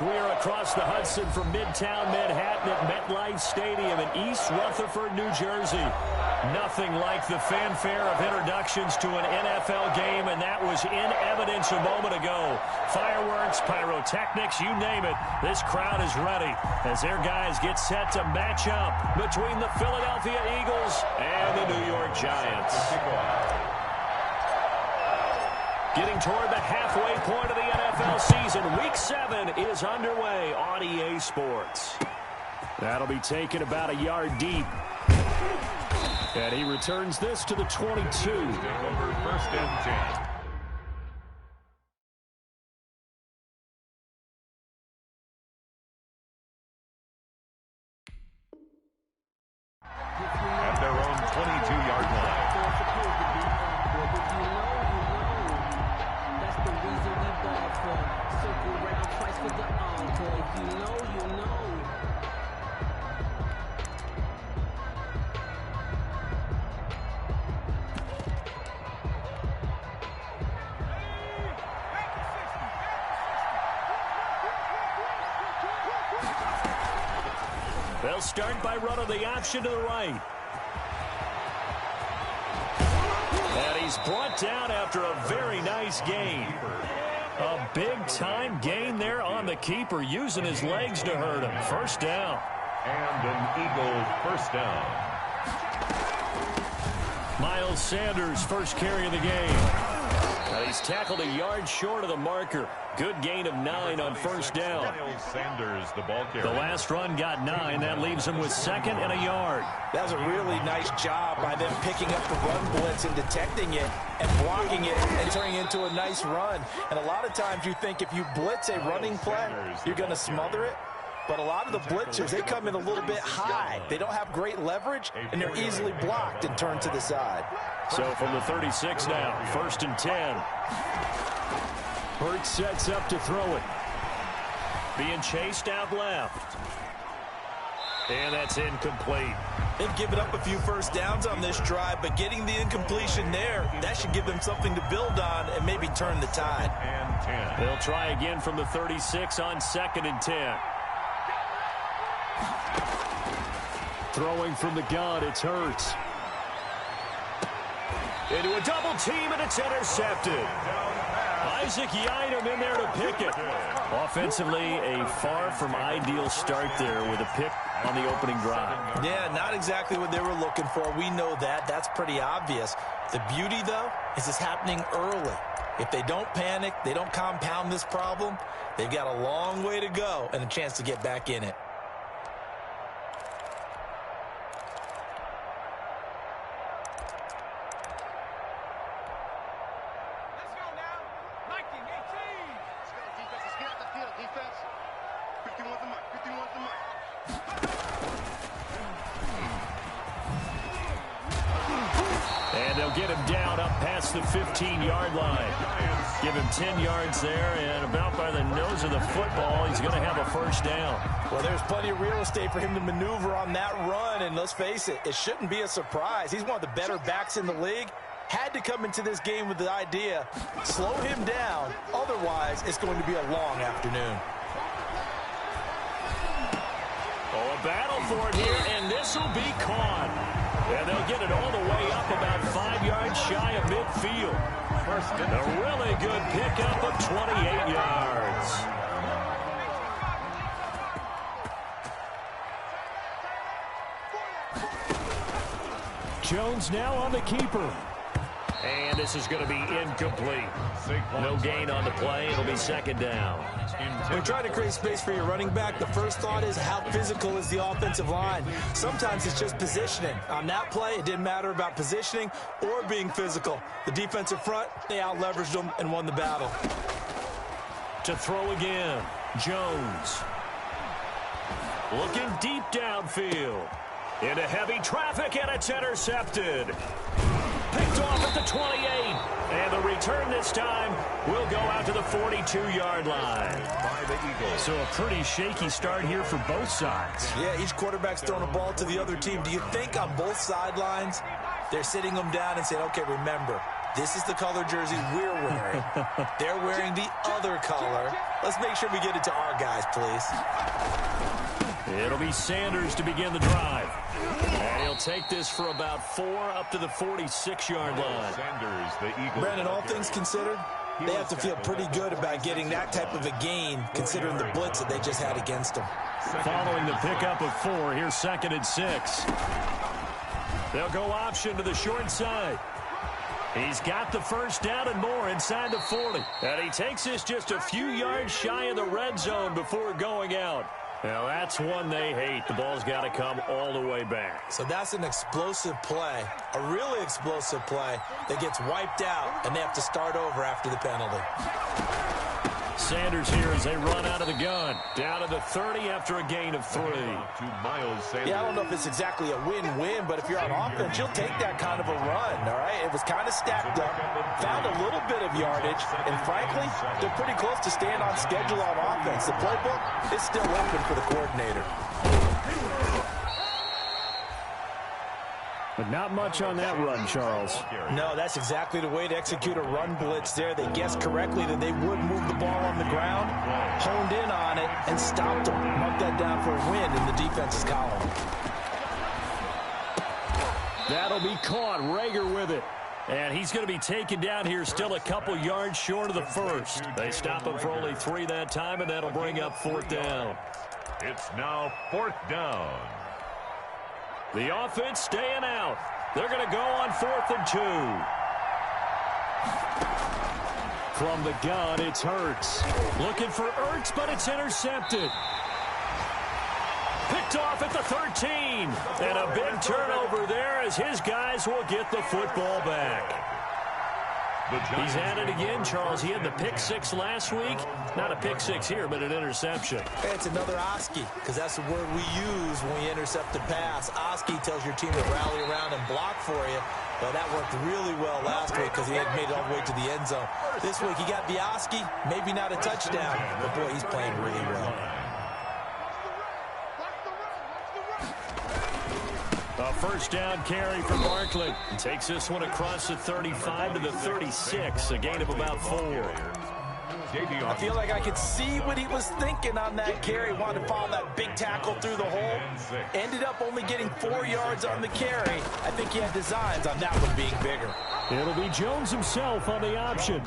We are across the Hudson from Midtown Manhattan at MetLife Stadium in East Rutherford, New Jersey. Nothing like the fanfare of introductions to an NFL game, and that was in evidence a moment ago. Fireworks, pyrotechnics, you name it. This crowd is ready as their guys get set to match up between the Philadelphia Eagles and the New York Giants. Getting toward the halfway point of the NFL season, Week 7 is underway on EA Sports. That'll be taken about a yard deep. And he returns this to the 22. First and 10. At their own 22-yard line. That's the reason we ball for. Circle round twice for the encore. If you know, you know. They'll start by running the option to the right. And he's brought down after a very nice gain. A big-time gain there on the keeper, using his legs to hurt him. First down. And an Eagle first down. Miles Sanders, first carry of the game. Now he's tackled a yard short of the marker. Good gain of 9 on first down. Miles Sanders, the ball carrier. The last run got 9. That leaves him with second and a yard. That was a really nice job by them picking up the run blitz and detecting it and blocking it and turning it into a nice run. And a lot of times you think if you blitz a running play, you're going to smother it. But a lot of the blitzers, they come in a little bit high. They don't have great leverage, and they're easily blocked and turned to the side. So from the 36 now, first and 10. Hurts sets up to throw it. Being chased out left. And that's incomplete. They've given up a few first downs on this drive, but getting the incompletion there, that should give them something to build on and maybe turn the tide. And 10. They'll try again from the 36 on second and 10. Throwing from the gun, it's Hurts. Into a double team, and it's intercepted. Isaac Yiadom in there to pick it. Offensively, a far from ideal start there with a pick on the opening drive. Yeah, not exactly what they were looking for. We know that. That's pretty obvious. The beauty, though, is it's happening early. If they don't panic, they don't compound this problem, they've got a long way to go and a chance to get back in it. Get him down up past the 15-yard line. Give him 10 yards there, and about by the nose of the football, he's going to have a first down. Well, there's plenty of real estate for him to maneuver on that run, and let's face it, it shouldn't be a surprise. He's one of the better backs in the league. Had to come into this game with the idea, slow him down, otherwise it's going to be a long afternoon. Oh, a battle for it here, and this will be caught. And they'll get it all the way up about 5 yards shy of midfield. A really good pickup of 28 yards. Jones now on the keeper. And this is going to be incomplete. No gain on the play. It'll be second down. When you try to create space for your running back, the first thought is how physical is the offensive line. Sometimes it's just positioning. On that play, it didn't matter about positioning or being physical. The defensive front, they out-leveraged them and won the battle. To throw again, Jones. Looking deep downfield. Into heavy traffic, and it's intercepted. Picked off at the 28. And the return this time will go out to the 42-yard line. By the Eagles. So a pretty shaky start here for both sides. Yeah, each quarterback's throwing a ball to the other team. Do you think on both sidelines they're sitting them down and saying, okay, remember, This is the color jersey we're wearing. They're wearing the other color. Let's make sure we get it to our guys, please. It'll be Sanders to begin the drive. And he'll take this for about 4 up to the 46-yard line. Sanders, the Eagles. Brandon, all things considered, they have to feel pretty good about getting that type of a gain, considering the blitz that they just had against them. Following the pickup of 4, here's 2nd and 6. They'll go option to the short side. He's got the first down and more inside the 40. And he takes this just a few yards shy of the red zone before going out. Now, that's one they hate. The ball's got to come all the way back. So that's an explosive play, a really explosive play that gets wiped out, and they have to start over after the penalty. Sanders here as they run out of the gun. Down to the 30 after a gain of 3. To Miles Sanders. Yeah, I don't know if it's exactly a win-win, but if you're on offense, you'll take that kind of a run, all right? It was kind of stacked up, found a little bit of yardage, and frankly, they're pretty close to staying on schedule on offense. The playbook is still open for the coordinator. But not much on that run, Charles. No, that's exactly the way to execute a run blitz there. They guessed correctly that they would move the ball on the ground, honed in on it, and stopped them. Mark that down for a win in the defense's column. That'll be caught. Rager with it. And he's going to be taken down here still a couple yards short of the first. They stop him for only 3 that time, and that'll bring up 4th down. It's now 4th down. The offense staying out. They're going to go on 4th and 2. From the gun, it's Hurts. Looking for Ertz, but it's intercepted. Picked off at the 13. And a big turnover there as his guys will get the football back. He's at it again, Charles. He had the pick 6 last week. Not a pick 6 here, but an interception. Hey, it's another Oski, because that's the word we use when we intercept the pass. Oski tells your team to rally around and block for you. Well, that worked really well last week because he had made it all the way to the end zone. This week, he got the Oski, maybe not a touchdown, but boy, he's playing really well. A first down carry for Barkley. Takes this one across the 35 to the 36. A gain of about 4. I feel like I could see what he was thinking on that carry. Wanted to follow that big tackle through the hole. Ended up only getting 4 yards on the carry. I think he had designs on that one being bigger. It'll be Jones himself on the option.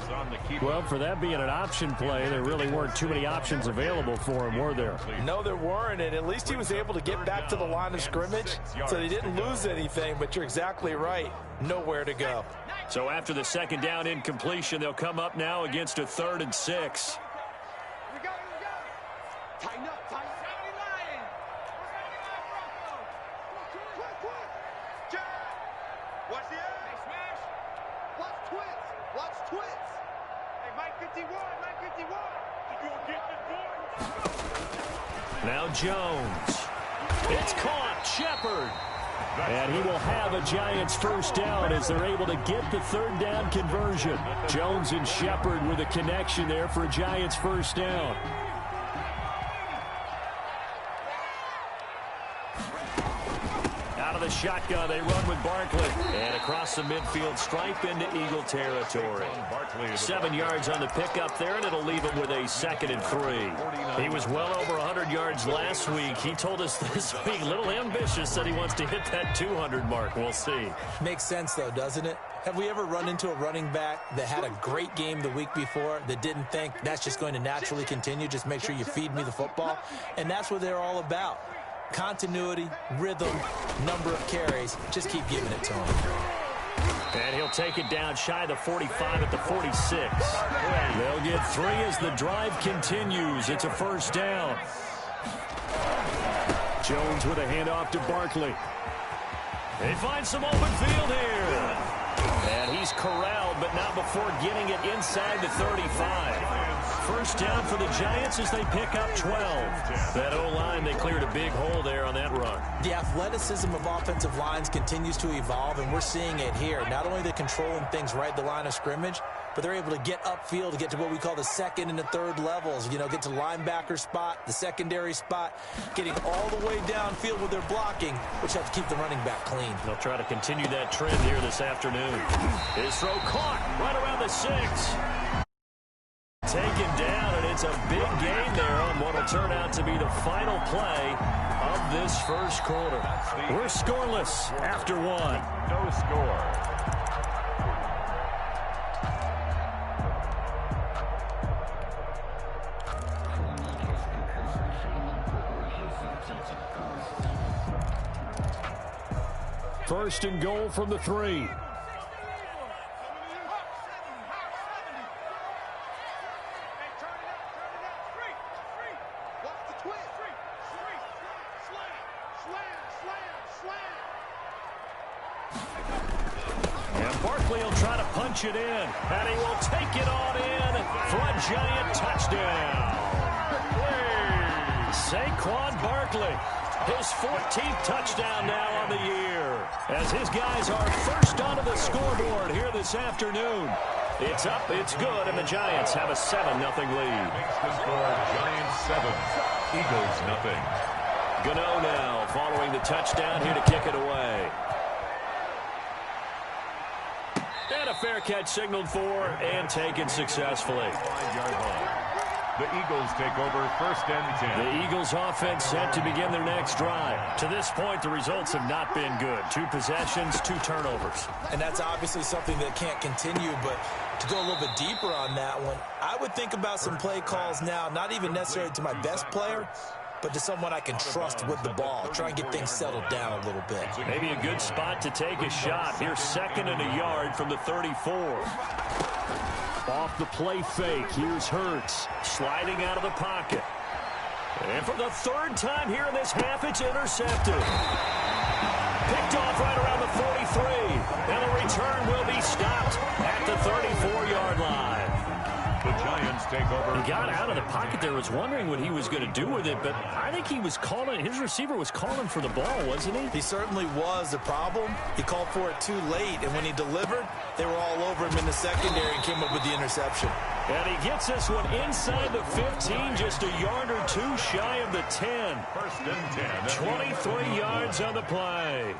Well, for that being an option play, there really weren't too many options available for him, were there? No, there weren't, and at least he was able to get back to the line of scrimmage, so they didn't lose anything, but you're exactly right. Nowhere to go. So after the second down incompletion, they'll come up now against a 3rd and 6. Tighten up, tighten up. Watch the air. Hey, smash. Watch twits. Watch twits. Hey, Mike 51. Mike 51. You gonna get this boy? Now Jones. It's caught. Shepard. And he will have a Giants first down as they're able to get the 3rd down conversion. Jones and Shepard with a connection there for a Giants first down. Out of the shotgun, they run with Barkley. And across the midfield stripe into Eagle territory. 7 yards on the pickup there, and it'll leave him with a 2nd and 3. He was well over 100 yards last week. He told us this week, a little ambitious, said he wants to hit that 200 mark. We'll see. Makes sense, though, doesn't it? Have we ever run into a running back that had a great game the week before that didn't think that's just going to naturally continue? Just make sure you feed me the football. And that's what they're all about. Continuity, rhythm, number of carries. Just keep giving it to him. And he'll take it down shy of the 45 at the 46. They'll get 3 as the drive continues. It's a first down. Jones with a handoff to Barkley. They find some open field here. And he's corralled, but not before getting it inside the 35. First down for the Giants as they pick up 12. That O-line, they cleared a big hole there on that run. The athleticism of offensive lines continues to evolve, and we're seeing it here. Not only are they controlling things right at the line of scrimmage, but they're able to get upfield to get to what we call the second and the third levels. You know, get to linebacker spot, the secondary spot, getting all the way downfield with their blocking, which helps keep the running back clean. They'll try to continue that trend here this afternoon. His throw caught right around the 6. Taken down, and it's a big gain there on what will turn out to be the final play of this first quarter. We're scoreless after 1. No score. First and goal from the 3. And Barkley will try to punch it in, and he will take it on in for a Giant touchdown. Saquon Barkley, his 14th touchdown now on the year, as his guys are first onto the scoreboard here this afternoon. It's up, it's good, and the Giants have a 7-0 lead. Makes the score Giants 7, Eagles 0. Gano now following the touchdown here to kick it away. And a fair catch signaled for and taken successfully. 5-yard line. The Eagles take over first and 10. The Eagles offense set to begin their next drive. To this point, the results have not been good. 2 possessions, 2 turnovers. And that's obviously something that can't continue, but to go a little bit deeper on that one, I would think about some play calls now, not even necessarily to my best player, but to someone I can trust with the ball. Try and get things settled down a little bit. Maybe a good spot to take a shot. Here's 2nd and a yard from the 34. Off the play fake, here's Hurts, sliding out of the pocket. And for the 3rd time here in this half, it's intercepted. Picked off right around the 43. And the return will be stopped at the 34-yard line. The Giants take over. He got out of the pocket there, was wondering what he was going to do with it, but I think he was calling, his receiver was calling for the ball, wasn't he? He certainly was. The problem, he called for it too late, and when he delivered, they were all over him in the secondary and came up with the interception. And he gets this one inside the 15, just a yard or 2 shy of the 10. First and 10. 23 yards on the play.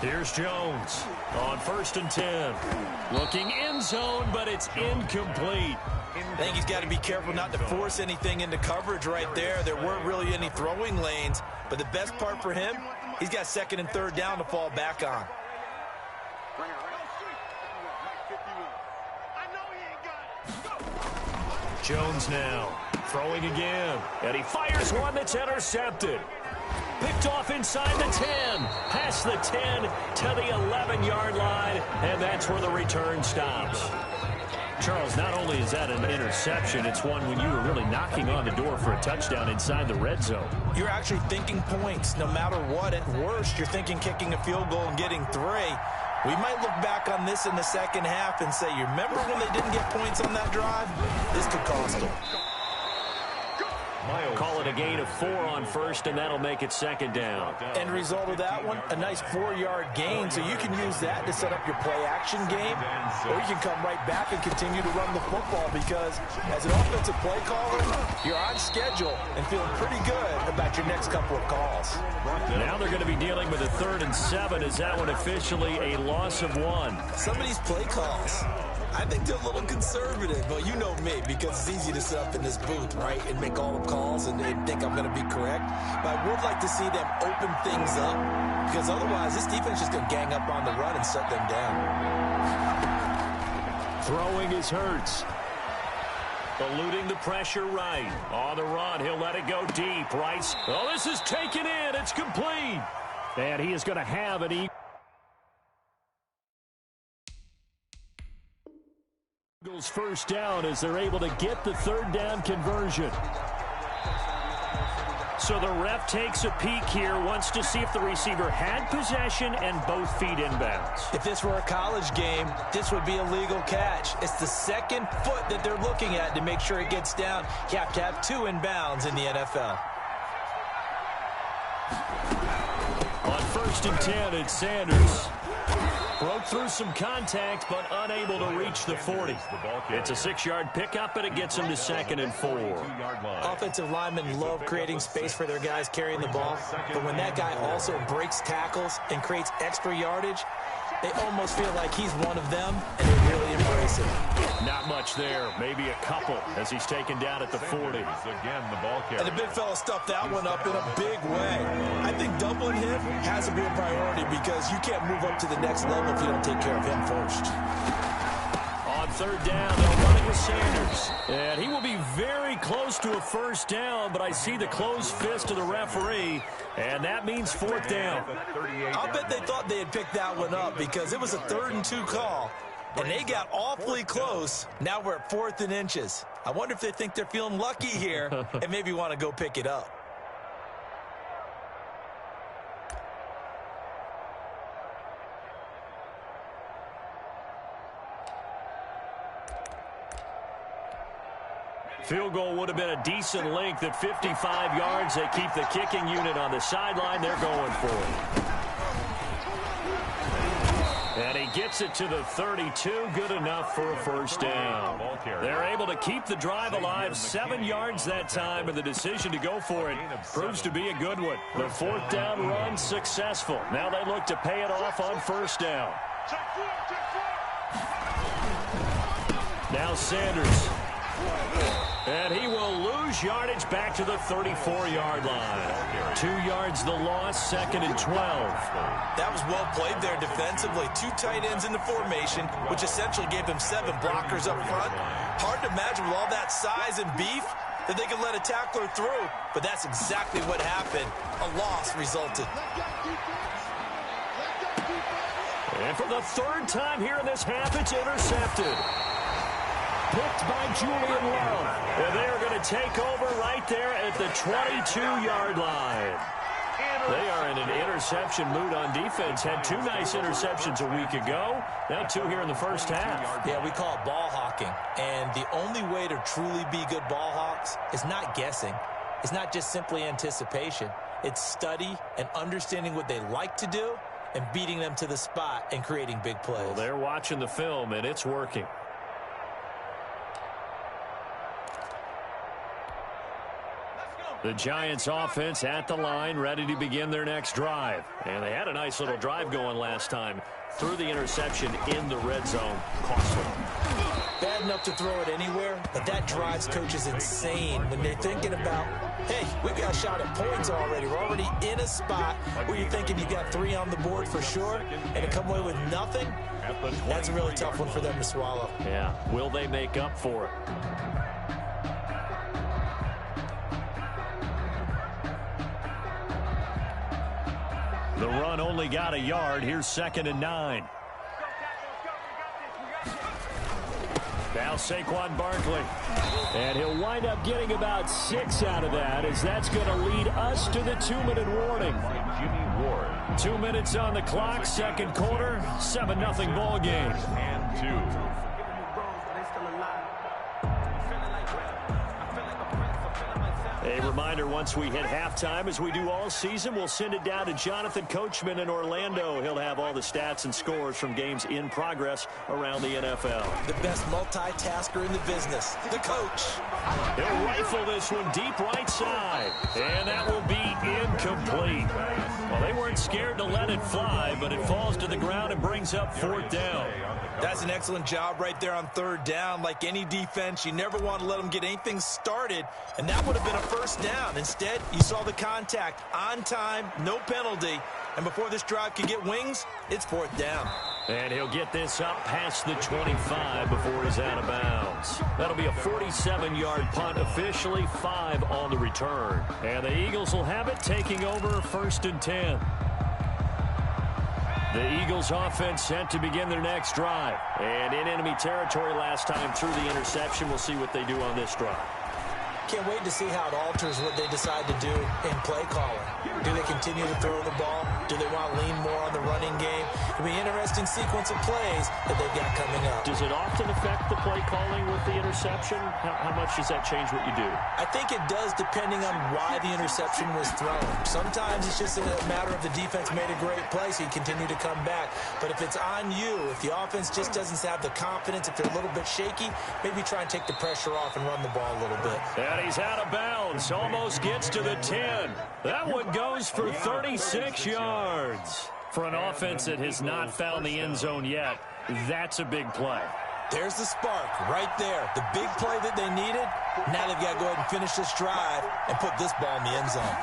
Here's Jones on 1st and 10. Looking end zone, but it's incomplete. I think he's got to be careful not to force anything into coverage right there. There weren't really any throwing lanes, but the best part for him, he's got 2nd and 3rd down to fall back on. Jones now throwing again, and he fires one that's intercepted. Picked off inside the 10, past the 10 to the 11-yard line, and that's where the return stops. Charles, not only is that an interception, it's one when you were really knocking on the door for a touchdown inside the red zone. You're actually thinking points. No matter what, at worst, you're thinking kicking a field goal and getting 3. We might look back on this in the second half and say, you remember when they didn't get points on that drive? This could cost them. Call it a gain of 4 on 1st, and that'll make it 2nd down. End result of that one, a nice 4-yard gain, so you can use that to set up your play-action game, or you can come right back and continue to run the football because as an offensive play caller, you're on schedule and feeling pretty good about your next couple of calls. Now they're going to be dealing with a 3rd and 7. Is that one officially a loss of 1? Some of these play calls, I think they're a little conservative. Well, you know me, because it's easy to sit up in this booth, right, and make all the calls and think I'm going to be correct. But I would like to see them open things up, because otherwise this defense is just going to gang up on the run and shut them down. Throwing is Hurts. Eluding the pressure right. On the run, he'll let it go deep. Rice. Oh, this is taken in. It's complete. And he is going to have an Eagles first down as they're able to get the third down conversion. So the ref takes a peek here, wants to see if the receiver had possession and both feet inbounds. If this were a college game, this would be a legal catch. It's the second foot that they're looking at to make sure it gets down. You have to have 2 inbounds in the NFL. On 1st and 10, it's Sanders. Broke through some contact, but unable to reach the 40. It's a 6-yard pickup, and it gets him to 2nd and 4. Offensive linemen love creating space for their guys carrying the ball, but when that guy also breaks tackles and creates extra yardage, they almost feel like he's one of them, and they really embrace it. Not much there, maybe a couple, as he's taken down at the 40. Again, the ball carrier. And the big fella stuffed that one up in a big way. I think doubling him has to be a priority because you can't move up to the next level if you don't take care of him first. On 3rd down, they're running with Sanders. And he will be very close to a first down, but I see the closed fist of the referee, and that means 4th down. I'll bet they thought they had picked that one up because it was a 3rd and 2 call, and they got awfully close. Now we're at 4th and inches. I wonder if they think they're feeling lucky here and maybe want to go pick it up. Field goal would have been a decent length at 55 yards. They keep the kicking unit on the sideline. They're going for it. And he gets it to the 32. Good enough for a first down. They're able to keep the drive alive. 7 yards that time, and the decision to go for it proves to be a good one. The 4th down run successful. Now they look to pay it off on first down. Now Sanders. And he will lose yardage back to the 34-yard line. 2 yards the loss, 2nd and 12. That was well played there defensively. 2 tight ends in the formation, which essentially gave them 7 blockers up front. Hard to imagine with all that size and beef that they could let a tackler through, but that's exactly what happened. A loss resulted. And for the 3rd time here in this half, it's intercepted. Picked by Julian Love. And they are going to take over right there at the 22-yard line. They are in an interception mood on defense. Had 2 nice interceptions a week ago. Now 2 here in the first half. Yeah, we call it ball hawking. And the only way to truly be good ball hawks is not guessing. It's not just simply anticipation. It's study and understanding what they like to do and beating them to the spot and creating big plays. Well, they're watching the film, and it's working. The Giants offense at the line, ready to begin their next drive. And they had a nice little drive going last time. Threw the interception in the red zone. Costly. Bad enough to throw it anywhere, but that drives coaches insane when they're thinking about, hey, we got a shot at points already. We're already in a spot where you're thinking you got 3 on the board for sure, and to come away with nothing, that's a really tough one for them to swallow. Yeah, will they make up for it? The run only got a yard. Here's 2nd and 9. Now Saquon Barkley. And he'll wind up getting about 6 out of that, as that's going to lead us to the 2-minute warning. Jimmy Ward. 2 minutes on the clock, 2nd quarter, 7-0 ball game. And 2. A reminder, once we hit halftime, as we do all season, we'll send it down to Jonathan Coachman in Orlando. He'll have all the stats and scores from games in progress around the NFL. The best multitasker in the business, the coach. He'll rifle this one deep right side, and that will be incomplete. Well, they weren't scared to let it fly, but it falls to the ground and brings up 4th down. That's an excellent job right there on 3rd down. Like any defense, you never want to let them get anything started, and that would have been a first down. Instead, you saw the contact on time, no penalty, and before this drive can get wings, it's 4th down. And he'll get this up past the 25 before he's out of bounds. That'll be a 47-yard punt, officially 5 on the return. And the Eagles will have it, taking over 1st and 10. The Eagles offense set to begin their next drive. And in enemy territory last time through the interception. We'll see what they do on this drive. Can't wait to see how it alters what they decide to do in play calling. Do they continue to throw the ball? Do they want to lean more on the running game? It'll be an interesting sequence of plays that they've got coming up. Does it often affect the play calling with the interception? How much does that change what you do? I think it does depending on why the interception was thrown. Sometimes it's just a matter of the defense made a great play, so you continue to come back. But if it's on you, if the offense just doesn't have the confidence, if they're a little bit shaky, maybe try and take the pressure off and run the ball a little bit. And he's out of bounds. Almost gets to the 10. That one goes for 36 yards. For an offense that has not found the end zone yet, that's a big play. There's the spark right there. The big play that they needed. Now they've got to go ahead and finish this drive and put this ball in the end zone.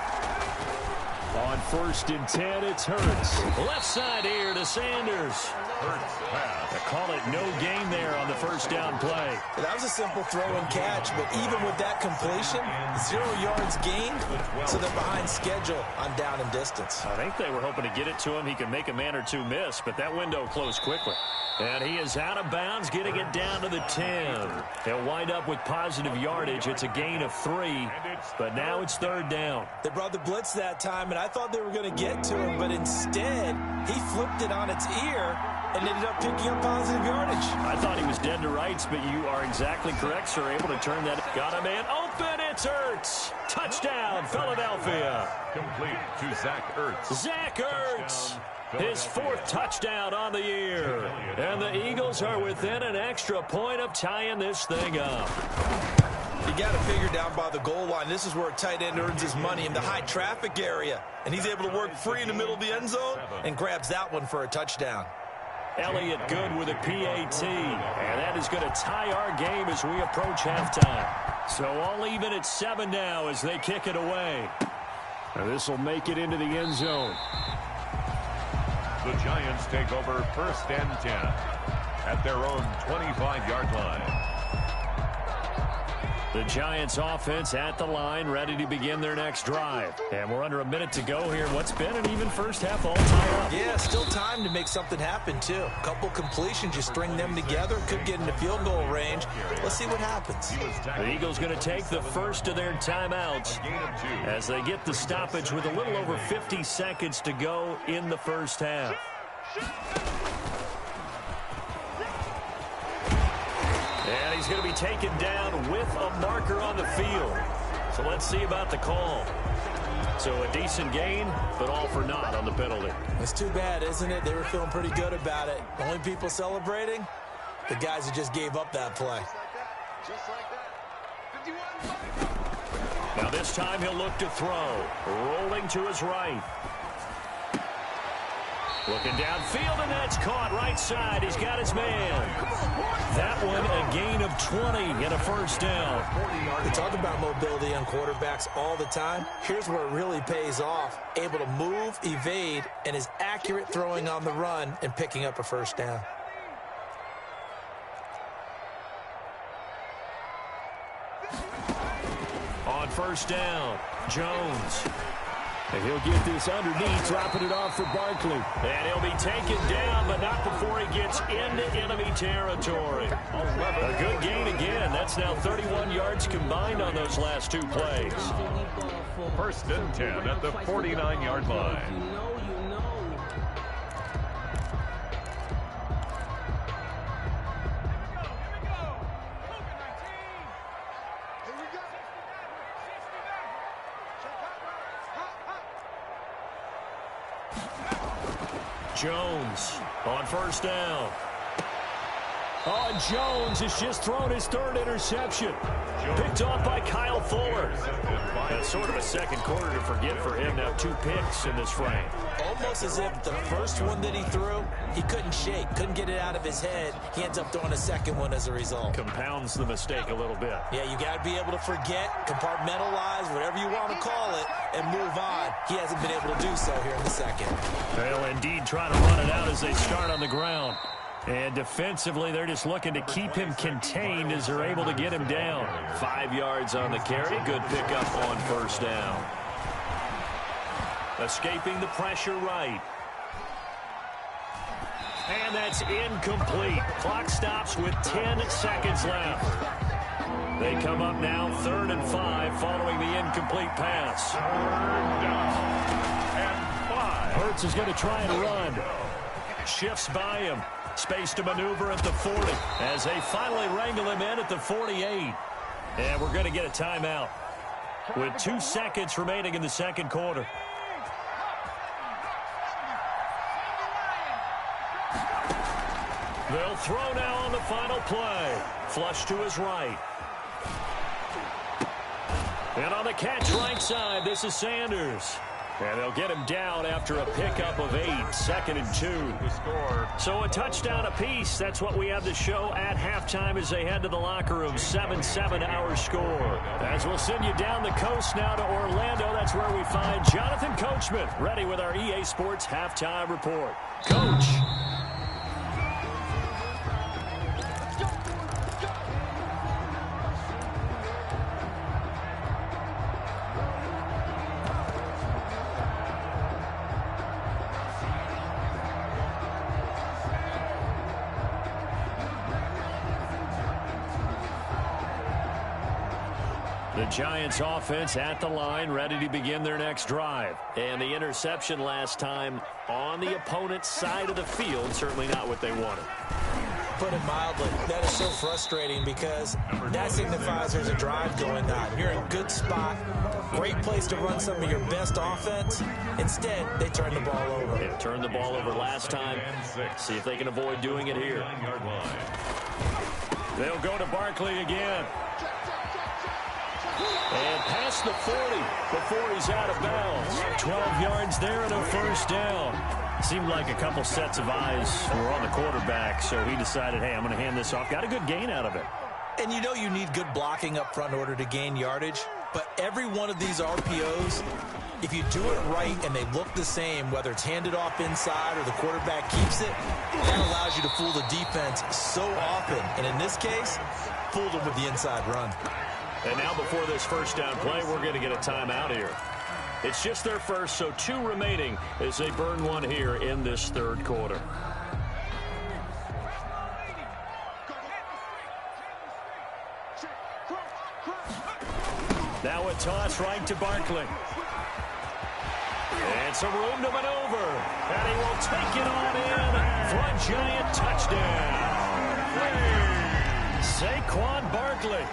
On 1st and 10, it's Hurts. Left side here to Sanders. Hurts pass. They call it no gain there on the first down play. That was a simple throw and catch, but even with that completion, 0 yards gained, so they're behind schedule on down and distance. I think they were hoping to get it to him. He could make a man or two miss, but that window closed quickly. And he is out of bounds, getting it down to the 10. He'll wind up with positive yardage. It's a gain of 3, but now it's 3rd down. They brought the blitz that time, and I thought they were going to get to him, but instead, he flipped it on its ear and ended up picking up positive yardage. I thought he was dead to rights, but you are exactly correct, sir. Able to turn that. Got a man open. It's Ertz. Touchdown, Philadelphia. Complete to Zach Ertz. Zach Ertz. His 4th touchdown on the year. And the Eagles are within an extra point of tying this thing up. You got to figure down by the goal line. This is where a tight end earns his money in the high traffic area. And he's able to work free in the middle of the end zone and grabs that one for a touchdown. Elliott good with a PAT. And that is going to tie our game as we approach halftime. So all even at 7 now as they kick it away. And this will make it into the end zone. The Giants take over 1st and 10 at their own 25-yard line. The Giants offense at the line, ready to begin their next drive. And we're under a minute to go here. What's been an even first half all tied up. Yeah, still time to make something happen, too. A couple completions, you string them together, could get into field goal range. Let's see what happens. The Eagles going to take the first of their timeouts as they get the stoppage with a little over 50 seconds to go in the first half. And he's going to be taken down with a marker on the field. So let's see about the call. So a decent gain, but all for naught on the penalty. It's too bad, isn't it? They were feeling pretty good about it. Only people celebrating, the guys who just gave up that play. Just like that. 51. Now this time he'll look to throw. Rolling to his right. Looking downfield, and that's caught right side. He's got his man. That one a gain of 20 and a first down. We talk about mobility on quarterbacks all the time. Here's where it really pays off. Able to move, evade, and is accurate throwing on the run and picking up a first down. On first down, Jones. And he'll get this underneath, dropping it off for Barkley. And he'll be taken down, but not before he gets into enemy territory. A good gain again. That's now 31 yards combined on those last 2 plays. 1st and 10 at the 49-yard line. Jones on first down. Oh, and Jones has just thrown his 3rd interception. Picked off by Kyle Fuller. That's sort of a second quarter to forget for him. Now 2 picks in this frame. Almost as if the first one that he threw, he couldn't shake, couldn't get it out of his head. He ends up throwing a second one as a result. Compounds the mistake a little bit. Yeah, you got to be able to forget, compartmentalize, whatever you want to call it, and move on. He hasn't been able to do so here in the second. They'll indeed try to run it out as they start on the ground. And defensively, they're just looking to keep him contained as they're able to get him down. 5 yards on the carry. Good pickup on first down. Escaping the pressure right. And that's incomplete. Clock stops with 10 seconds left. They come up now 3rd and 5 following the incomplete pass. 3rd and 5. Hurts is going to try and run. Shifts by him. Space to maneuver at the 40 as they finally wrangle him in at the 48. And we're going to get a timeout with 2 seconds remaining in the second quarter. They'll throw now on the final play. Flush to his right. And on the catch right side, this is Sanders. And they'll get him down after a pickup of 8, 2nd and 2. The score. So a touchdown apiece. That's what we have to show at halftime as they head to the locker room. 7-7 our score. As we'll send you down the coast now to Orlando, that's where we find Jonathan Coachman, ready with our EA Sports halftime report. Coach. The Giants offense at the line, ready to begin their next drive. And the interception last time on the opponent's side of the field, certainly not what they wanted. Put it mildly, that is so frustrating because that signifies there's a drive going on. You're in a good spot, great place to run some of your best offense. Instead, they turn the ball over. They turned the ball over last time. See if they can avoid doing it here. They'll go to Barkley again. And past the 40 before he's out of bounds. 12 yards there and a first down. Seemed like a couple sets of eyes were on the quarterback, so he decided, hey, I'm going to hand this off. Got a good gain out of it. And you know you need good blocking up front in order to gain yardage, but every one of these RPOs, if you do it right and they look the same, whether it's handed off inside or the quarterback keeps it, that allows you to fool the defense so often. And in this case, fooled them with the inside run. And now before this first down play, we're going to get a timeout here. It's just their first, so 2 remaining as they burn one here in this third quarter. Now a toss right to Barkley. And some room to maneuver. And he will take it on in for a Giant touchdown. Saquon Barkley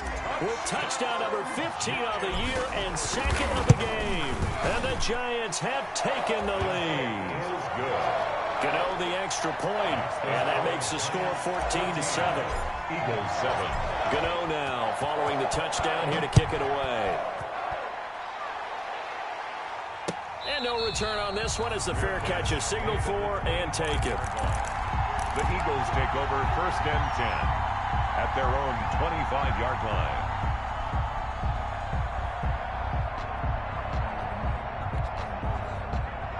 with touchdown number 15 of the year and 2nd of the game. And the Giants have taken the lead. Gano the extra point, and that makes the score 14-7. Eagles 7. Gano now following the touchdown here to kick it away. And no return on this one as the fair catch is signaled for and taken. The Eagles take over 1st and 10 at their own 25-yard line.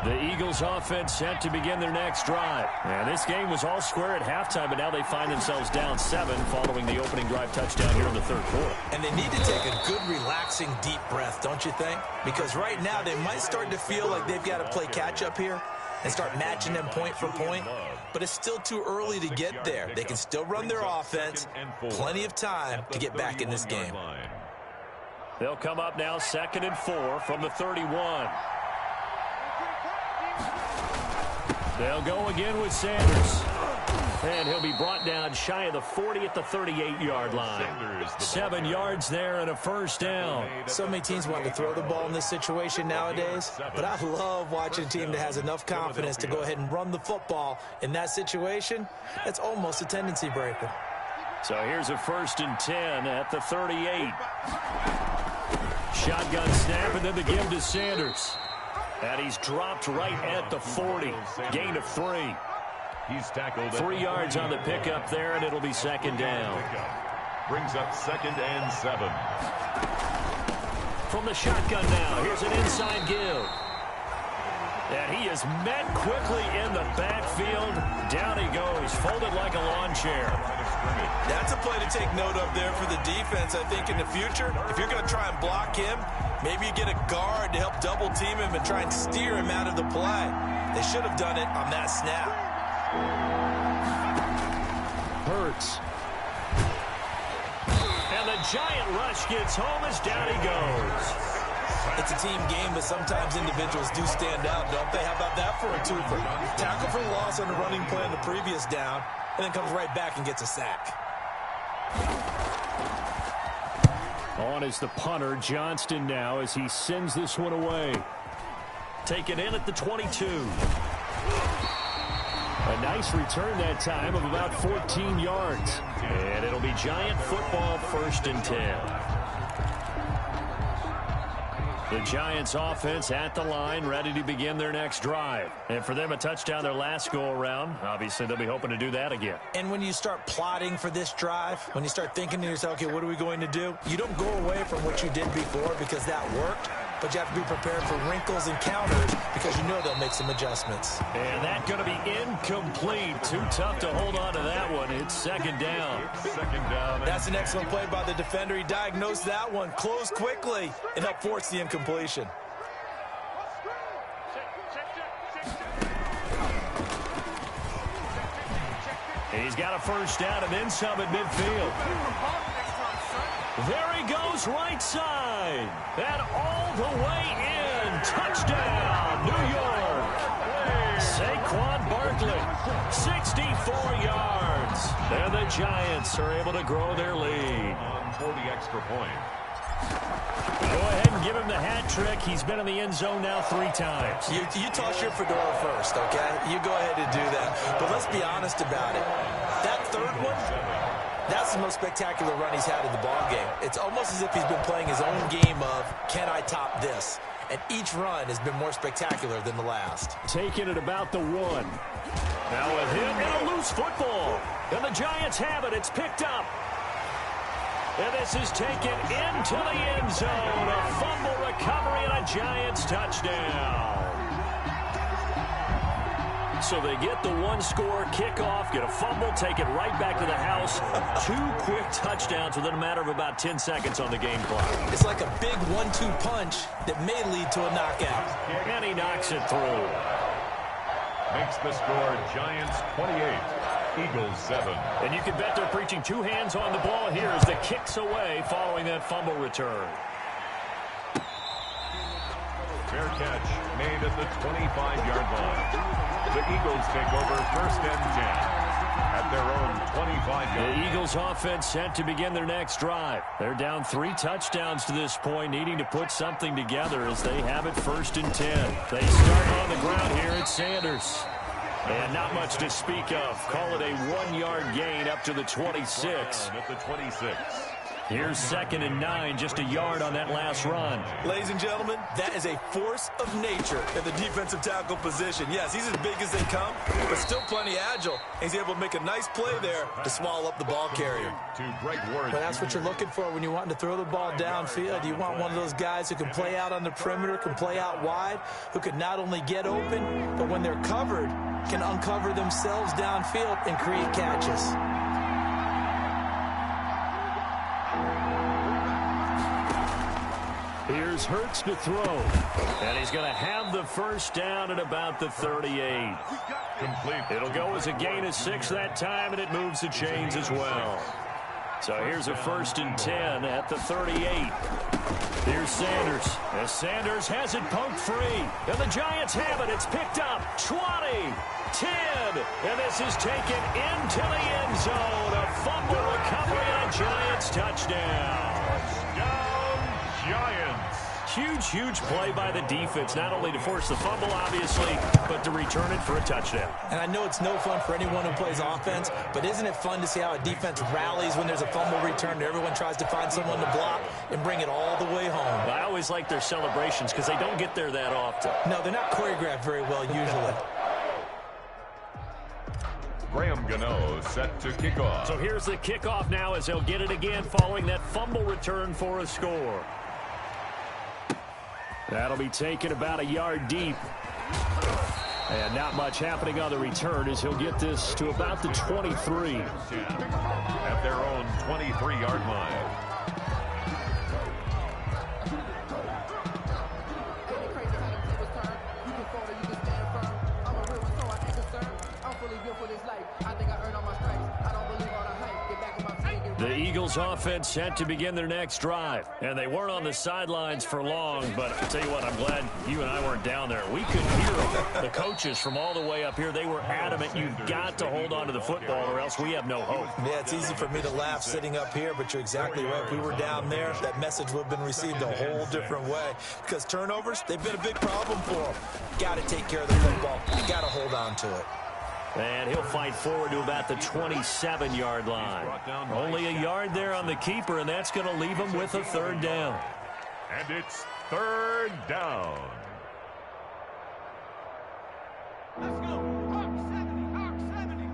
The Eagles offense set to begin their next drive. And this game was all square at halftime, but now they find themselves down 7 following the opening drive touchdown here in the third quarter. And they need to take a good, relaxing, deep breath, don't you think? Because right now they might start to feel like they've got to play catch-up here and start matching them point for point. But it's still too early to get there. They can still run their offense. Plenty of time to get back in this game. They'll come up now 2nd and 4 from the 31. They'll go again with Sanders. And he'll be brought down shy of the 40 at the 38-yard line. 7 yards there and a first down. So many teams want to throw the ball in this situation nowadays, but I love watching a team that has enough confidence to go ahead and run the football in that situation. That's almost a tendency breaker. So here's a 1st and 10 at the 38. Shotgun snap and then the give to Sanders. And he's dropped right at the 40. Gain of 3. He's tackled 3 yards on the pickup there, and it'll be 2nd down. Brings up 2nd and 7. From the shotgun now, here's an inside give. And he is met quickly in the backfield. Down he goes, folded like a lawn chair. That's a play to take note of there for the defense. I think in the future, if you're going to try and block him, maybe you get a guard to help double team him and try and steer him out of the play. They should have done it on that snap. Hurts. And the giant rush gets home as down he goes. It's a team game, but sometimes individuals do stand out, don't they? How about that for a twofer? Tackle for loss on the running play on the previous down, and then comes right back and gets a sack. On is the punter, Johnston now, as he sends this one away. Taken in at the 22. A nice return that time of about 14 yards. And it'll be Giant football, 1st and 10. The Giants offense at the line, ready to begin their next drive. And for them, a touchdown their last go-around. Obviously, they'll be hoping to do that again. And when you start plotting for this drive, when you start thinking to yourself, okay, what are we going to do? You don't go away from what you did before because that worked. But you have to be prepared for wrinkles and counters because you know they'll make some adjustments. And that's going to be incomplete. Too tough to hold on to that one. It's 2nd down. That's an excellent play by the defender. He diagnosed that one, closed quickly, and helped force the incompletion. He's got a 1st down and then some at midfield. There he goes right side. And all the way in. Touchdown, New York. Saquon Barkley, 64 yards. And the Giants are able to grow their lead. For the extra point. Go ahead and give him the hat trick. He's been in the end zone now 3 times. You toss your fedora first, okay? You go ahead and do that. But let's be honest about it. That 3rd one, that's the most spectacular run he's had in the ballgame. It's almost as if he's been playing his own game of, can I top this? And each run has been more spectacular than the last. Taking it about the 1. Now a hit and a loose football. And the Giants have it. It's picked up. And this is taken into the end zone. A fumble recovery and a Giants touchdown. So they get the 1-score kickoff, get a fumble, take it right back to the house. 2 quick touchdowns within a matter of about 10 seconds on the game clock. It's like a big 1-2 punch that may lead to a knockout. And he knocks it through. Makes the score Giants 28, Eagles 7. And you can bet they're preaching 2 hands on the ball here as the kick's away following that fumble return. Fair catch made at the 25-yard line. The Eagles take over 1st and 10 at their own 25-yard line. The Eagles offense set to begin their next drive. They're down 3 touchdowns to this point, needing to put something together as they have it 1st and 10. They start on the ground here at Sanders. And not much to speak of. Call it a 1-yard gain up to the 26. At the 26. Here's 2nd and 9, just a yard on that last run. Ladies and gentlemen, that is a force of nature at the defensive tackle position. Yes, he's as big as they come, but still plenty agile. He's able to make a nice play there to swallow up the ball carrier. To Greg Ward. Well, that's what you're looking for when you're wanting to throw the ball downfield. You want one of those guys who can play out on the perimeter, can play out wide, who can not only get open, but when they're covered, can uncover themselves downfield and create catches. Here's Hurts to throw. And he's going to have the 1st down at about the 38. Complete. It'll go as a gain of 6 that time, and it moves the chains as well. So here's a 1st and 10 at the 38. Here's Sanders. As Sanders has it poked free. And the Giants have it. It's picked up. 20, 10. And this is taken into the end zone. A fumble recovery and a Giants touchdown. Giants. Huge play by the defense, not only to force the fumble, obviously, but to return it for a touchdown. And I know it's no fun for anyone who plays offense, but isn't it fun to see how a defense rallies when there's a fumble return and everyone tries to find someone to block and bring it all the way home? I always like their celebrations because they don't get there that often. No, they're not choreographed very well usually. Graham Gano set to kick off. So here's the kickoff now as they'll get it again following that fumble return for a score. That'll be taken about a yard deep. And not much happening on the return as he'll get this to about the 23. At their own 23-yard line. I'm fully built for this life. I think I earned all my stripes. I don't believe all Eagles offense set to begin their next drive. And they weren't on the sidelines for long, but I'll tell you what, I'm glad you and I weren't down there. We could hear them. The coaches from all the way up here, they were adamant, you've got to hold on to the football or else we have no hope. Yeah, it's easy for me to laugh sitting up here, but you're exactly right. If we were down there, that message would have been received a whole different way. Because turnovers, they've been a big problem for them. Got to take care of the football. You got to hold on to it. And he'll fight forward to about the 27-yard line. Only a yard there on the keeper, and that's going to leave him with a third down. And it's third down. Let's go. Hawk 70. Hawk 70.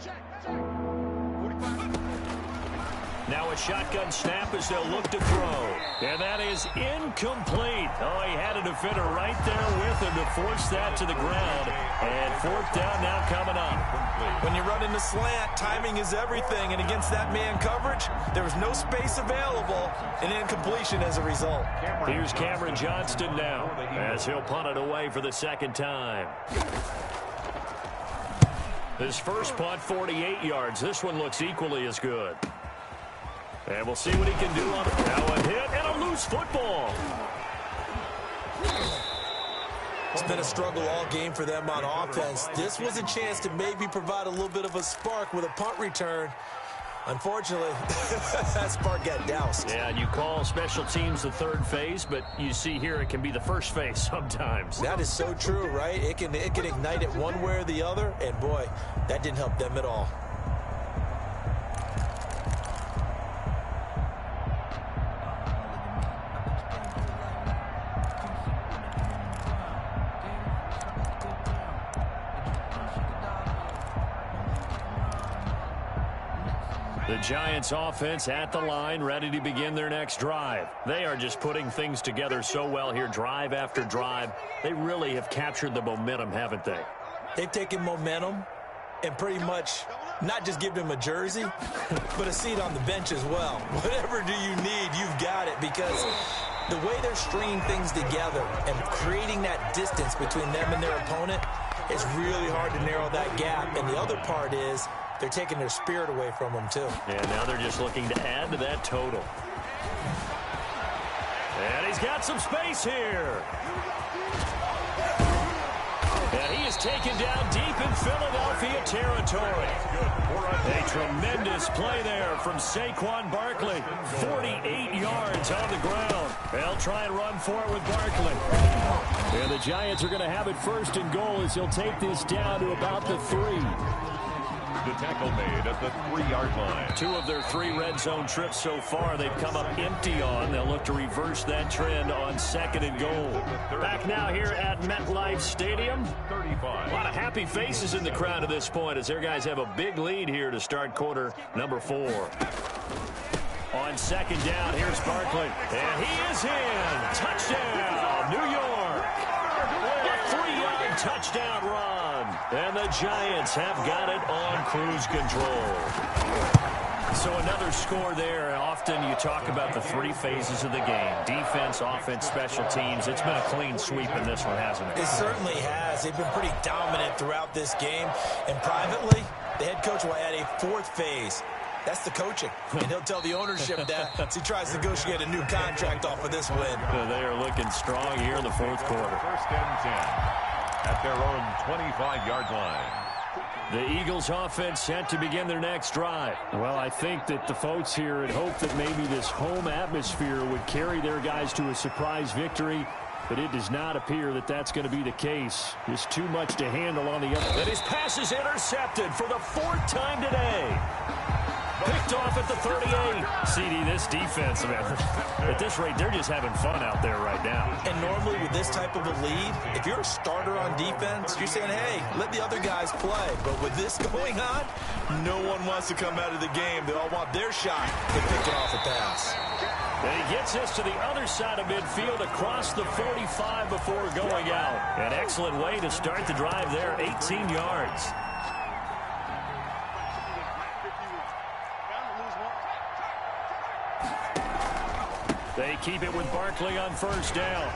Check. 45. Now a shotgun snap as they'll look to throw. And that is incomplete. Oh, he had a defender right there with him to force that to the ground. And fourth down now coming up. When you run in the slant, timing is everything. And against that man coverage, there was no space available. And incompletion as a result. Here's Cameron Johnston now as he'll punt it away for the second time. His first punt, 48 yards. This one looks equally as good. And we'll see what he can do on it. Now a hit and a loose football. It's been a struggle all game for them on offense. This was a chance to maybe provide a little bit of a spark with a punt return. Unfortunately, that spark got doused. Yeah, and you call special teams the third phase, but you see here it can be the first phase sometimes. That is so true, right? It can ignite it one way or the other, and boy, that didn't help them at all. The Giants offense at the line, ready to begin their next drive. They are just putting things together so well here, drive after drive. They really have captured the momentum, haven't they? They've taken momentum and pretty much not just given him a jersey, but a seat on the bench as well. Whatever do you need, you've got it, because the way they're stringing things together and creating that distance between them and their opponent, it's really hard to narrow that gap. And the other part is they're taking their spirit away from them, too. And now they're just looking to add to that total. And he's got some space here. And he is taken down deep in Philadelphia territory. A tremendous play there from Saquon Barkley. 48 yards on the ground. They'll try and run for it with Barkley. And the Giants are going to have it first and goal as he'll take this down to about the 3. The tackle made at the 3-yard line. 2 of their 3 red zone trips so far they've come up empty on. They'll look to reverse that trend on second and goal. Back now here at MetLife Stadium. 35. A lot of happy faces in the crowd at this point as their guys have a big lead here to start quarter number 4. On second down, here's Barkley. And he is in. Touchdown, New York. A 3-yard touchdown run. And the Giants have got it on cruise control. So another score there. Often you talk about the 3 phases of the game. Defense, offense, special teams. It's been a clean sweep in this one, hasn't it? It certainly has. They've been pretty dominant throughout this game. And privately, the head coach will add a 4th phase. That's the coaching. And he'll tell the ownership that as he tries to negotiate a new contract off of this win. They are looking strong here in the 4th quarter. First and 10 at their own 25-yard line. The Eagles offense set to begin their next drive. Well, I think that the folks here had hoped that maybe this home atmosphere would carry their guys to a surprise victory, but it does not appear that that's going to be the case. Just too much to handle on the other. And his pass is intercepted for the 4th time today. Picked off at the 38. CD, this defense, man, at this rate, they're just having fun out there right now. And normally with this type of a lead, if you're a starter on defense, you're saying, hey, let the other guys play. But with this going on, no one wants to come out of the game. They all want their shot to pick it off a pass. And he gets us to the other side of midfield across the 45 before going out. An excellent way to start the drive there, 18 yards. They keep it with Barkley on first down.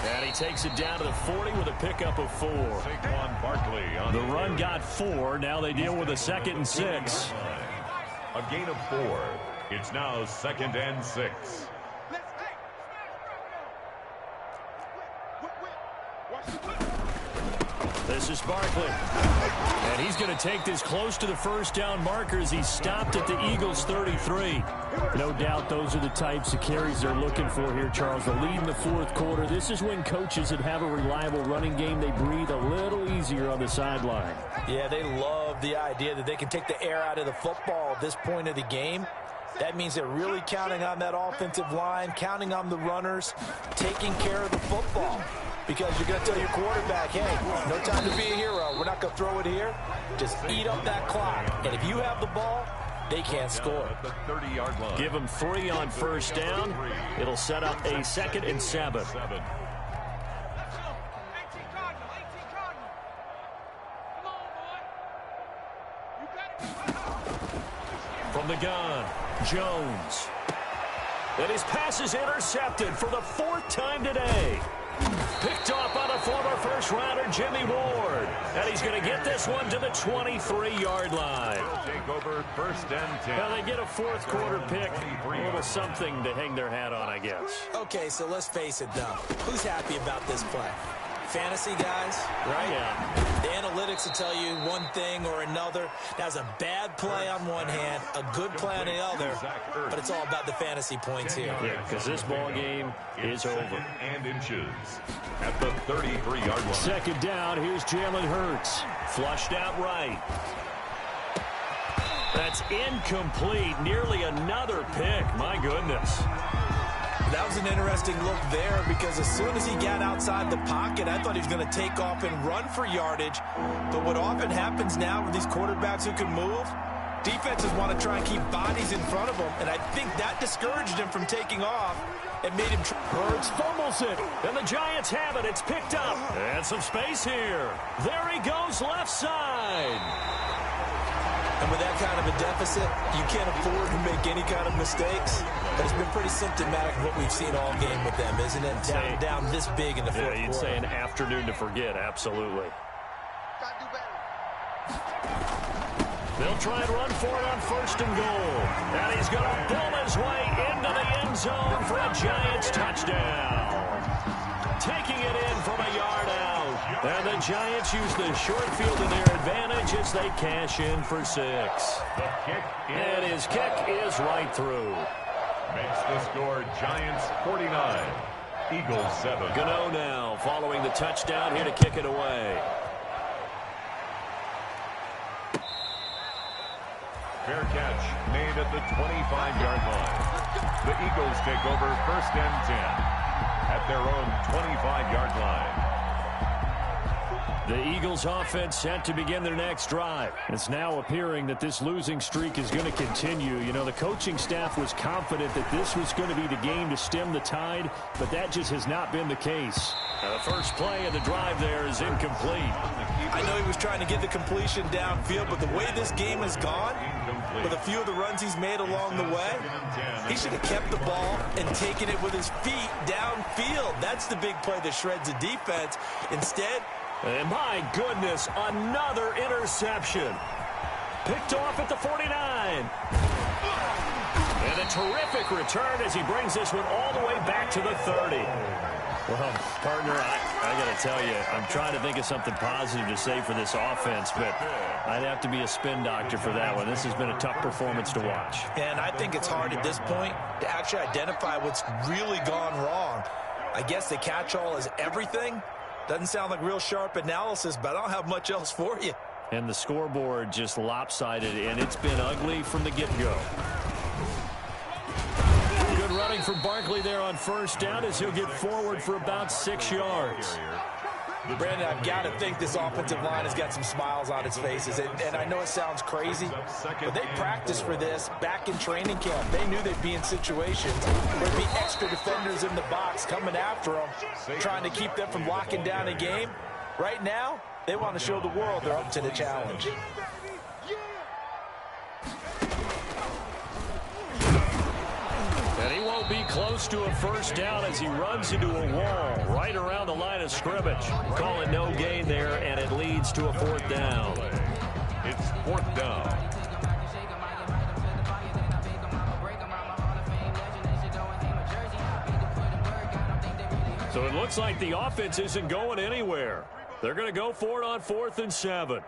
And he takes it down to the 40 with a pickup of 4. Saquon Barkley on the run got 4. Now they deal with a 2nd and 6. A gain of 4. It's now 2nd and 6. This is Barkley. And he's going to take this close to the first down marker as he stopped at the Eagles' 33. No doubt those are the types of carries they're looking for here, Charles. The lead in the fourth quarter. This is when coaches that have a reliable running game, they breathe a little easier on the sideline. Yeah, they love the idea that they can take the air out of the football at this point of the game. That means they're really counting on that offensive line, counting on the runners, taking care of the football. Because you're going to tell your quarterback, hey, no time to be a hero. We're not going to throw it here. Just eat up that clock. And if you have the ball, they can't score. At the 30-yard line. Give them 3 on first down. It'll set up a 2nd and 7. From the gun, Jones. And his pass is intercepted for the 4th time today. Picked off by the former first-rounder Jimmy Ward. And he's going to get this one to the 23-yard line. Take over 1st and 10. Well, they get a fourth quarter pick. A little something to hang their hat on, I guess. Okay, so let's face it, though. Who's happy about this play? Fantasy guys, right? Yeah. The analytics will tell you one thing or another. That's a bad play on one hand, a good play on the other, but it's all about the fantasy points here. Yeah, because this ball game is over. And inches at the 33-yard line. 2nd down, here's Jalen Hurts. Flushed out right. That's incomplete. Nearly another pick. My goodness. That was an interesting look there because as soon as he got outside the pocket, I thought he was going to take off and run for yardage. But what often happens now with these quarterbacks who can move, defenses want to try and keep bodies in front of them. And I think that discouraged him from taking off and made him... Hurts fumbles it, and the Giants have it. It's picked up. And some space here. There he goes, left side. And with that kind of a deficit, you can't afford to make any kind of mistakes. But it's been pretty symptomatic of what we've seen all game with them, isn't it? Down this big in the fourth quarter. You'd say an afternoon to forget, absolutely. They'll try and run for it on 1st and goal. And he's going to build his way into the end zone for a Giants touchdown. Taking it in from a yard out. And the Giants use the short field to their advantage as they cash in for 6. And his kick is right through. Makes the score Giants 49, Eagles 7. Gano now following the touchdown here to kick it away. Fair catch made at the 25-yard line. The Eagles take over 1st and 10 at their own 25-yard line. The Eagles offense set to begin their next drive. It's now appearing that this losing streak is going to continue. You know, the coaching staff was confident that this was going to be the game to stem the tide, but that just has not been the case. The first play of the drive there is incomplete. I know he was trying to get the completion downfield, but the way this game has gone, with a few of the runs he's made along the way, he should have kept the ball and taken it with his feet downfield. That's the big play that shreds the defense. Instead, and my goodness, another interception. Picked off at the 49. And a terrific return as he brings this one all the way back to the 30. Well, partner, I got to tell you, I'm trying to think of something positive to say for this offense, but I'd have to be a spin doctor for that one. This has been a tough performance to watch. And I think it's hard at this point to actually identify what's really gone wrong. I guess the catch-all is everything. Doesn't sound like real sharp analysis, but I don't have much else for you. And the scoreboard just lopsided, and it's been ugly from the get-go. Good running from Barkley there on 1st down as he'll get forward for about 6 yards. Brandon, I've got to think this offensive line has got some smiles on its faces. And I know it sounds crazy, but they practiced for this back in training camp. They knew they'd be in situations where there'd be extra defenders in the box coming after them, trying to keep them from locking down a game. Right now, they want to show the world they're up to the challenge. And he won't be close to a 1st down as he runs into a wall right around the line of scrimmage. Call it no gain there, and it leads to a 4th down. It's 4th down. So it looks like the offense isn't going anywhere. They're going to go for it on 4th and 7.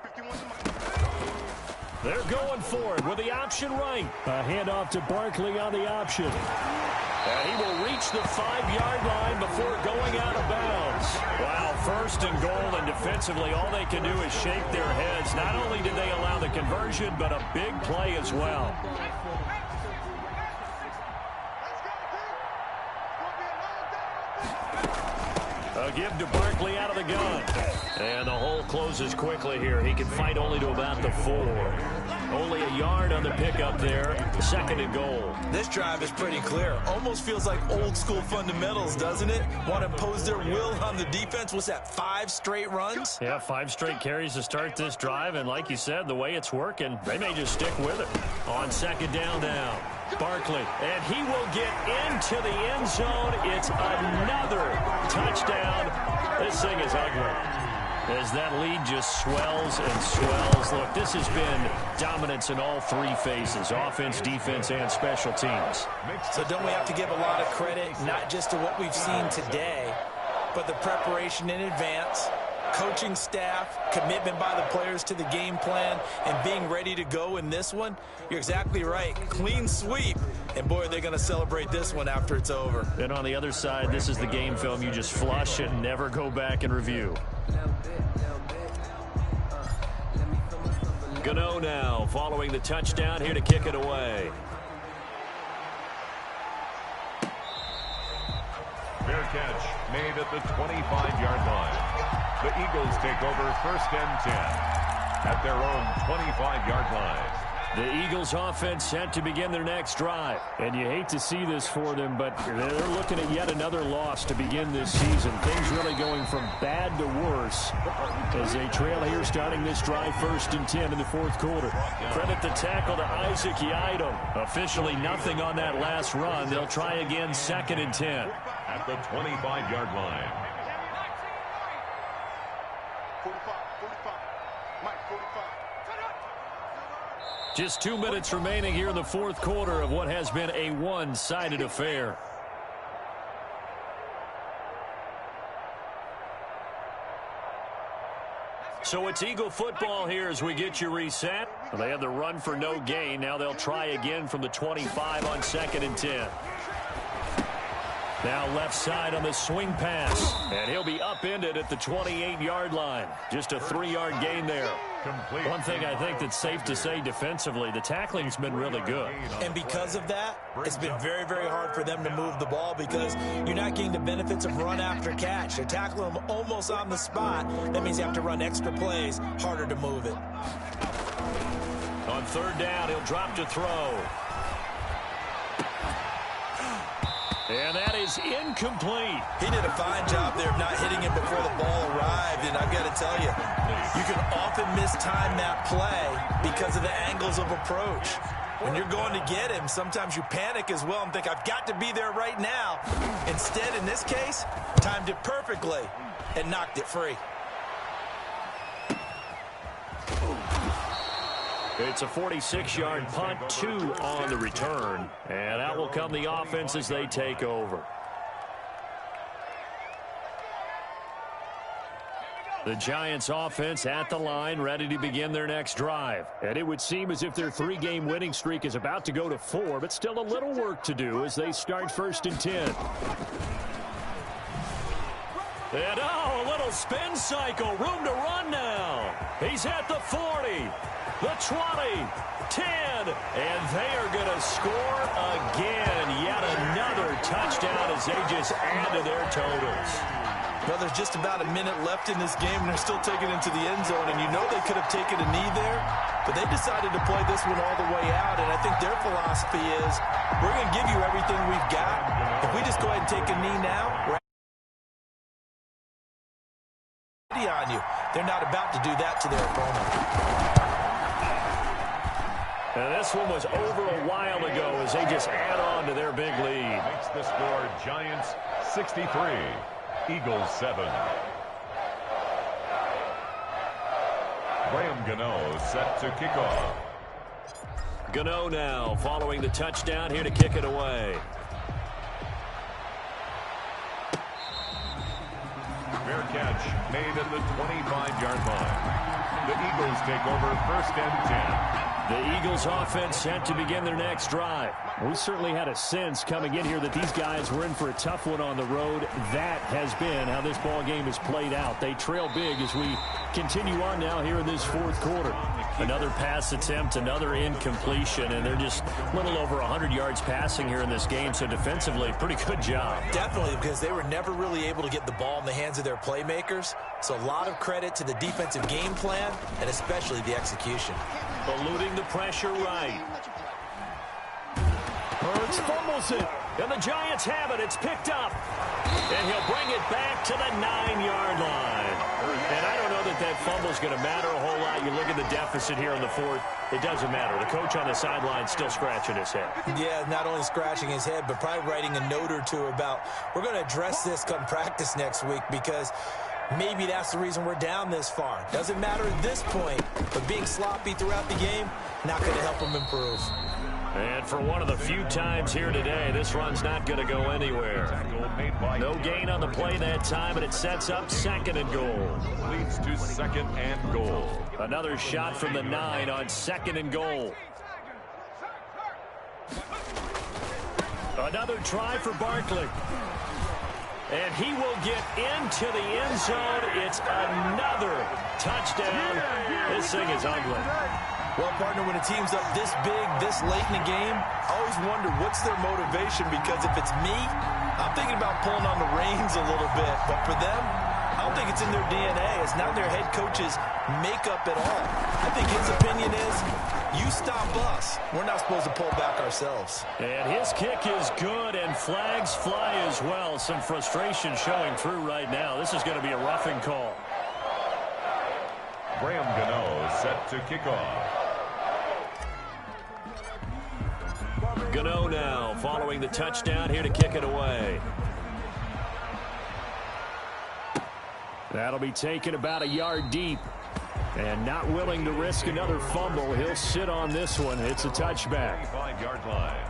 They're going for it with the option right. A handoff to Barkley on the option. And he will reach the 5-yard line before going out of bounds. Wow, 1st and goal, and defensively all they can do is shake their heads. Not only did they allow the conversion, but a big play as well. A give to Barkley out of the gun. And the hole closes quickly here. He can fight only to about the 4. Only a yard on the pickup there. 2nd and goal. This drive is pretty clear. Almost feels like old school fundamentals, doesn't it? Want to impose their will on the defense. What's that, 5 straight runs? Yeah, 5 straight carries to start this drive. And like you said, the way it's working, they may just stick with it. On 2nd down now. Barkley, and he will get into the end zone. It's another touchdown. This thing is ugly as that lead just swells and swells. Look, this has been dominance in all 3 phases, offense, defense, and special teams. So don't we have to give a lot of credit, not just to what we've seen today, but the preparation in advance, coaching staff, commitment by the players to the game plan, and being ready to go in this one? You're exactly right. Clean sweep. And, boy, they're going to celebrate this one after it's over. And on the other side, this is the game film you just flush and never go back and review. Gano now following the touchdown here to kick it away. Fair catch made at the 25-yard line. The Eagles take over 1st and 10 at their own 25-yard line. The Eagles offense set to begin their next drive. And you hate to see this for them, but they're looking at yet another loss to begin this season. Things really going from bad to worse as they trail here starting this drive 1st and 10 in the 4th quarter. Credit the tackle to Isaac Yiadom. Officially nothing on that last run. They'll try again 2nd and 10. At the 25-yard line. 45, Mike, 45. Just 2 minutes remaining here in the 4th quarter of what has been a one-sided affair. So it's Eagle football here as we get you reset. They had the run for no gain. Now they'll try again from the 25 on 2nd and 10. Now left side on the swing pass. And he'll be upended at the 28-yard line. Just a 3-yard gain there. Complete. One thing I think that's safe to say defensively, the tackling's been really good. And because of that, it's been very, very hard for them to move the ball because you're not getting the benefits of run after catch. They're tackling them almost on the spot. That means you have to run extra plays, harder to move it. On 3rd down, he'll drop to throw. And that is incomplete. He did a fine job there of not hitting him before the ball arrived, and I've got to tell you, you can often mistime that play because of the angles of approach. When you're going to get him, sometimes you panic as well and think, I've got to be there right now. Instead, in this case, timed it perfectly and knocked it free. It's a 46-yard punt, 2 on the return. And out will come the offense as they take over. The Giants offense at the line, ready to begin their next drive. And it would seem as if their 3-game winning streak is about to go to 4, but still a little work to do as they start 1st and 10. And a little spin cycle, room to run now. He's at the 40. The 20, 10, and they are going to score again. Yet another touchdown as they just add to their totals. Well, there's just about a minute left in this game, and they're still taking it to the end zone. And you know they could have taken a knee there, but they decided to play this one all the way out. And I think their philosophy is, we're going to give you everything we've got. If we just go ahead and take a knee now, we're ready on you. They're not about to do that to their opponent. And this one was over a while ago as they just add on to their big lead. Makes the score Giants 63, Eagles 7. Graham Gano set to kick off. Gano now following the touchdown here to kick it away. catch made at the 25-yard line. The Eagles take over 1st and 10. The Eagles offense set to begin their next drive. We certainly had a sense coming in here that these guys were in for a tough one on the road. That has been how this ball game has played out. They trail big as we continue on now here in this 4th quarter. Another pass attempt, another incompletion, and they're just a little over 100 yards passing here in this game. So defensively, pretty good job. Definitely, because they were never really able to get the ball in the hands of their playmakers. So a lot of credit to the defensive game plan and especially the execution. Eluding the pressure right. Hurts fumbles it, and the Giants have it. It's picked up, and he'll bring it back to the 9-yard line. And I don't know that that fumble's going to matter a whole lot. You look at the deficit here in the 4th. It doesn't matter. The coach on the sideline still scratching his head. Yeah, not only scratching his head, but probably writing a note or two about, we're going to address this come practice next week, because maybe that's the reason we're down this far. Doesn't matter at this point, but being sloppy throughout the game, not going to help them improve. And for one of the few times here today, this run's not going to go anywhere. No gain on the play that time, and it sets up 2nd and goal. Leads to 2nd and goal. Another shot from the 9 on 2nd and goal. Another try for Barkley. And he will get into the end zone. It's another touchdown. This thing is ugly. Well, partner, when a team's up this big, this late in the game, I always wonder what's their motivation, because if it's me, I'm thinking about pulling on the reins a little bit. But for them, I don't think it's in their DNA. It's not their head coach's makeup at all. I think his opinion is, you stop us. We're not supposed to pull back ourselves. And his kick is good, and flags fly as well. Some frustration showing through right now. This is going to be a roughing call. Graham Gano set to kick off. Gano now following the touchdown here to kick it away. That'll be taken about a yard deep. And not willing to risk another fumble. He'll sit on this one. It's a touchback. 25-yard line.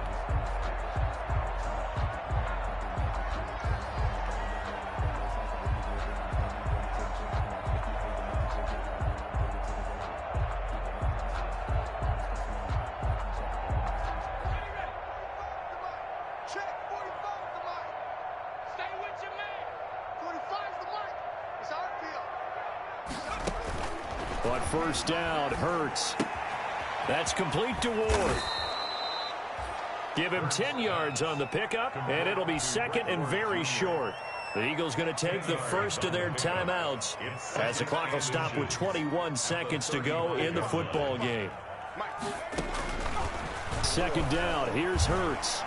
On 1st down, Hurts. That's complete to Ward. Give him 10 yards on the pickup, and it'll be 2nd and very short. The Eagles going to take the first of their timeouts as the clock will stop with 21 seconds to go in the football game. 2nd down, here's Hurts.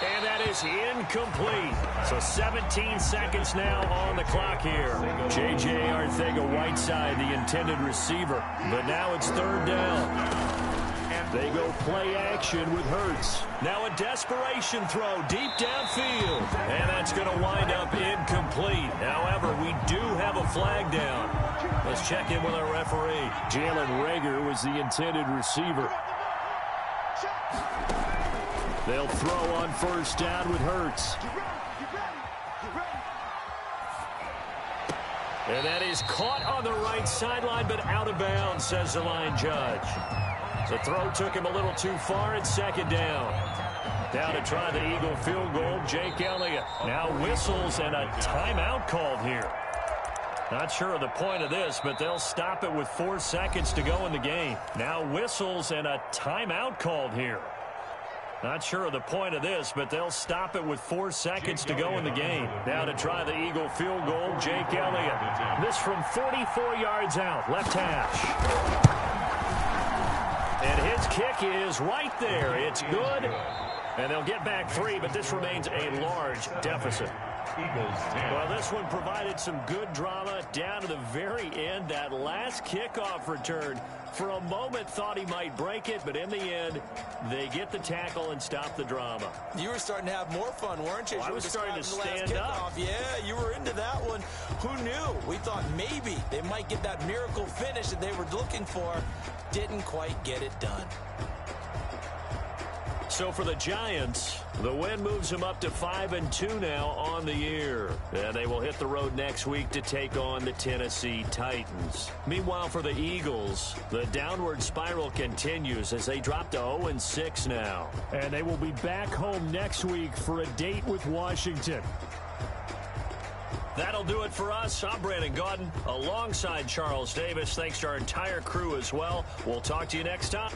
And that is incomplete. So 17 seconds now on the clock here. J.J. Arcega-Whiteside, the intended receiver. But now it's 3rd down. They go play action with Hurts. Now a desperation throw deep downfield. And that's going to wind up incomplete. However, we do have a flag down. Let's check in with our referee. Jalen Reagor was the intended receiver. They'll throw on 1st down with Hurts. And that is caught on the right sideline, but out of bounds, says the line judge. The throw took him a little too far. It's 2nd down. Now to try the Eagle field goal, Jake Elliott. Now whistles and a timeout called here. Not sure of the point of this, but they'll stop it with 4 seconds to go in the game. Now whistles and a timeout called here. Not sure of the point of this, but they'll stop it with 4 seconds to go in the game. Now to try the Eagle field goal, Jake Elliott. This from 44 yards out, left hash. And his kick is right there. It's good. And they'll get back 3, but this remains a large deficit. Well, this one provided some good drama down to the very end. That last kickoff return, for a moment thought he might break it, but in the end, they get the tackle and stop the drama. You were starting to have more fun, weren't you? Well, I was starting to stand up. Yeah, you were into that one. Who knew? We thought maybe they might get that miracle finish that they were looking for. Didn't quite get it done. So for the Giants, the win moves them up to 5-2 now on the year. And they will hit the road next week to take on the Tennessee Titans. Meanwhile, for the Eagles, the downward spiral continues as they drop to 0-6 now. And they will be back home next week for a date with Washington. That'll do it for us. I'm Brandon Gaudin alongside Charles Davis. Thanks to our entire crew as well. We'll talk to you next time.